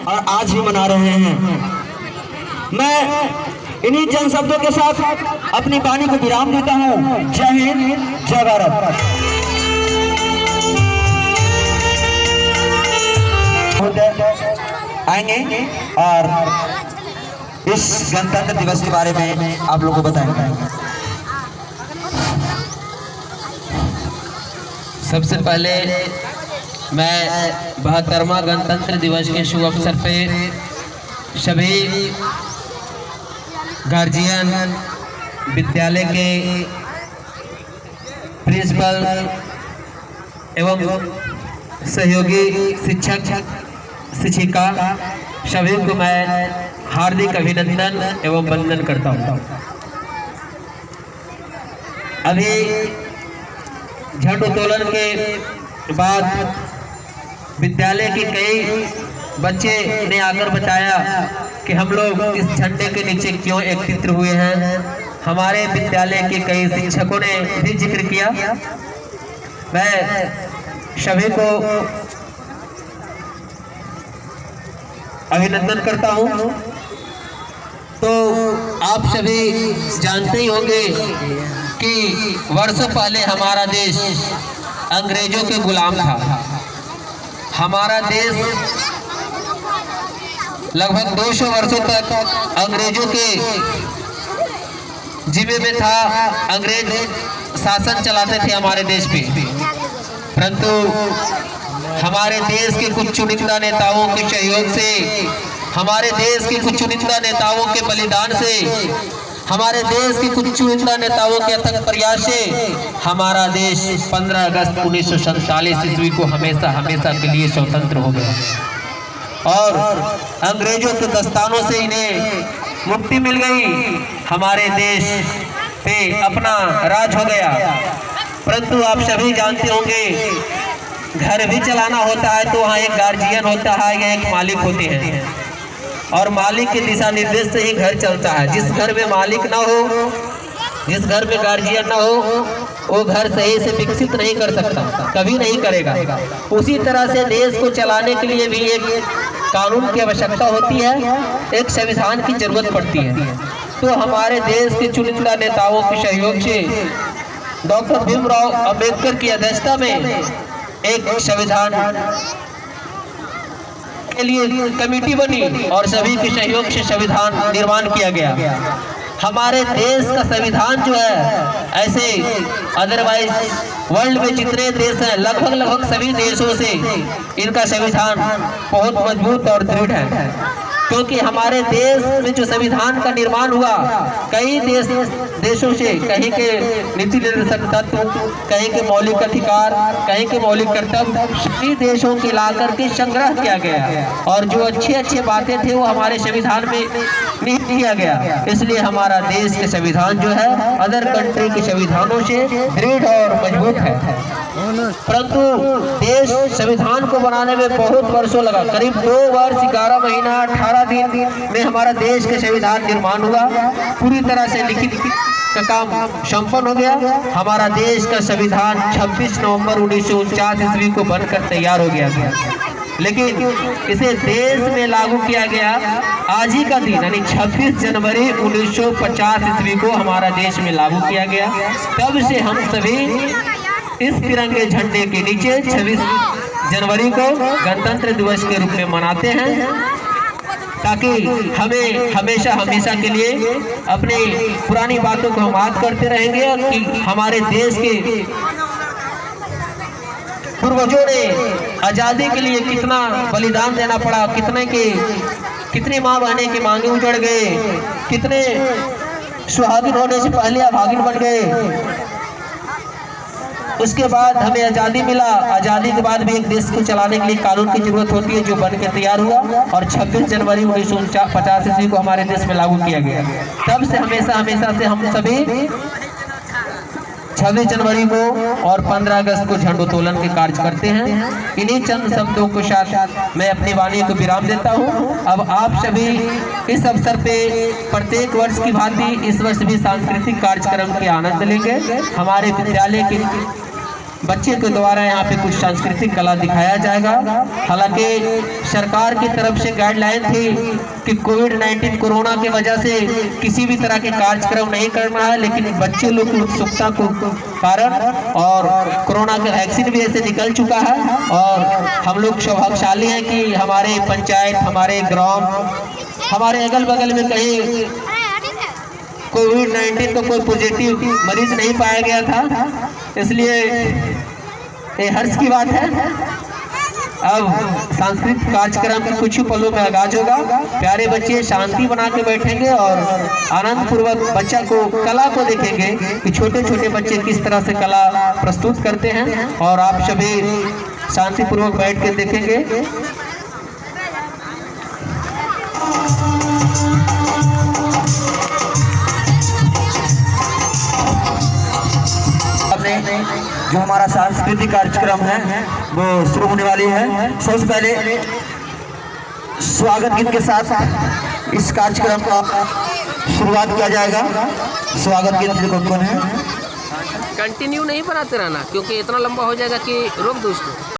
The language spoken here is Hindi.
और आज भी मना रहे हैं। मैं इन्हीं चंद शब्दों के साथ अपनी वाणी को विराम देता हूँ। जय हिंद, जय भारत। आएंगे और इस गणतंत्र दिवस के बारे में आप लोगों को बताएंगे। सबसे पहले मैं 72वां गणतंत्र दिवस के शुभ अवसर पे सभी गार्जियन, विद्यालय के प्रिंसिपल एवं सहयोगी शिक्षक शिक्षिका सभी को मैं हार्दिक अभिनंदन एवं वंदन करता हूँ। अभी झंडोत्तोलन के बाद विद्यालय के कई बच्चे ने आकर बताया कि हम लोग इस झंडे के नीचे क्यों एकत्रित हुए हैं। हमारे विद्यालय के कई शिक्षकों ने भी जिक्र किया। मैं सभी को अभिनंदन करता हूं। तो आप सभी जानते ही होंगे कि वर्षों पहले हमारा देश अंग्रेजों के गुलाम था। हमारा देश लगभग 200 वर्षों तक अंग्रेजों के जिम्मे में था। अंग्रेज शासन चलाते थे हमारे देश पे, परंतु हमारे देश के कुछ चुनिंदा नेताओं के सहयोग से, हमारे देश के कुछ चुनिंदा नेताओं के बलिदान से, हमारे देश के कुछ चुनिंदा नेताओं के अथक प्रयास से हमारा देश 15 अगस्त 1947 ईस्वी को हमेशा हमेशा के लिए स्वतंत्र हो गया और अंग्रेजों के दस्तानों से इन्हें मुक्ति मिल गई। हमारे देश पे अपना राज हो गया। परंतु आप सभी जानते होंगे, घर भी चलाना होता है तो वहाँ एक गार्जियन होता है या एक मालिक होते हैं, और मालिक के दिशा निर्देश से ही घर चलता है। जिस घर में मालिक ना हो, जिस घर में गार्जियन ना हो, वो घर सही से विकसित नहीं कर सकता, कभी नहीं करेगा। उसी तरह से देश को चलाने के लिए भी एक कानून की आवश्यकता होती है, एक संविधान की जरूरत पड़ती है। तो हमारे देश के चुनिंदा नेताओं के सहयोग से डॉक्टर भीमराव अंबेडकर की अध्यक्षता में एक संविधान के लिए कमेटी बनी और सभी के सहयोग से संविधान निर्माण किया गया। हमारे देश का संविधान जो है, ऐसे अदरवाइज वर्ल्ड में जितने देश हैं, लगभग सभी देशों से इनका संविधान बहुत मजबूत और दृढ़ है। क्योंकि हमारे देश में जो संविधान का निर्माण हुआ, कई देशों से, कहीं के नीति निर्देशक तत्व, कहीं के मौलिक अधिकार, कहीं के मौलिक कर्तव्य, सभी देशों के लाकर के संग्रह किया गया और जो अच्छे बातें थे वो हमारे संविधान में नहीं किया गया। इसलिए हमारा देश के संविधान जो है अदर कंट्री के संविधानों से दृढ़ और मजबूत है। परंतु देश संविधान को बनाने में बहुत वर्षों लगा। करीब 2 वर्ष 11 महीना 18 दिन में हमारा देश का संविधान निर्माण हुआ। पूरी तरह से लिखित का काम संपन्न हो गया। हमारा देश का संविधान 26 नवंबर 1949 ईस्वी को बनकर तैयार हो गया। लेकिन इसे देश में लागू किया गया आज ही का दिन, यानी 26 जनवरी 1950 ईस्वी को हमारा देश में लागू किया गया। तब से हम सभी इस तिरंगे झंडे के नीचे 26 जनवरी को गणतंत्र दिवस के रूप में मनाते हैं, ताकि हमें हमेशा के लिए अपनी पुरानी बातों को हम याद करते रहेंगे कि हमारे देश के पूर्वजों ने आज़ादी के लिए कितना बलिदान देना पड़ा, कितने माँ बहने की मांगे उजड़ गए, कितने सुहागिन होने से पहले अभागिन बन गए। उसके बाद हमें आज़ादी मिला। आज़ादी के बाद भी एक देश को चलाने के लिए कानून की जरूरत होती है, जो बन के तैयार हुआ और 26 जनवरी 1950 ईस्वी को हमारे देश में लागू किया गया। तब से हमेशा से हम सभी 26 जनवरी को और 15 अगस्त को झंडोत्तोलन के कार्य करते हैं। इन्हीं चंद शब्दों के साथ मैं अपनी वाणी को विराम देता हूं। अब आप सभी इस अवसर पे प्रत्येक वर्ष की भांति इस वर्ष भी सांस्कृतिक कार्यक्रम के आनंद लेंगे। हमारे विद्यालय के बच्चे के द्वारा यहाँ पे कुछ सांस्कृतिक कला दिखाया जाएगा। हालांकि सरकार की तरफ से गाइडलाइन थी कि कोविड-19 कोरोना की वजह से किसी भी तरह के कार्यक्रम नहीं करना है, लेकिन बच्चे लोग की उत्सुकता को कारण और कोरोना का वैक्सीन भी ऐसे निकल चुका है और हम लोग सौभाग्यशाली हैं कि हमारे पंचायत, हमारे ग्राम, हमारे अगल बगल में कहीं कोविड-19 का कोई पॉजिटिव मरीज नहीं पाया गया था, इसलिए ये हर्ष की बात है। अब सांस्कृतिक कार्यक्रम के कुछ ही पलों में आगाज होगा। प्यारे बच्चे शांति बना के बैठेंगे और आनंद पूर्वक बच्चा को कला को देखेंगे कि छोटे छोटे बच्चे किस तरह से कला प्रस्तुत करते हैं और आप सभी शांति पूर्वक बैठ के देखेंगे। जो हमारा सांस्कृतिक कार्यक्रम है वो शुरू होने वाली है। सबसे पहले स्वागत गीत के साथ इस कार्यक्रम का शुरुआत किया जाएगा। स्वागत गीत कौन है? कंटिन्यू नहीं बनाते रहना, क्योंकि इतना लंबा हो जाएगा कि रोक दो उसको।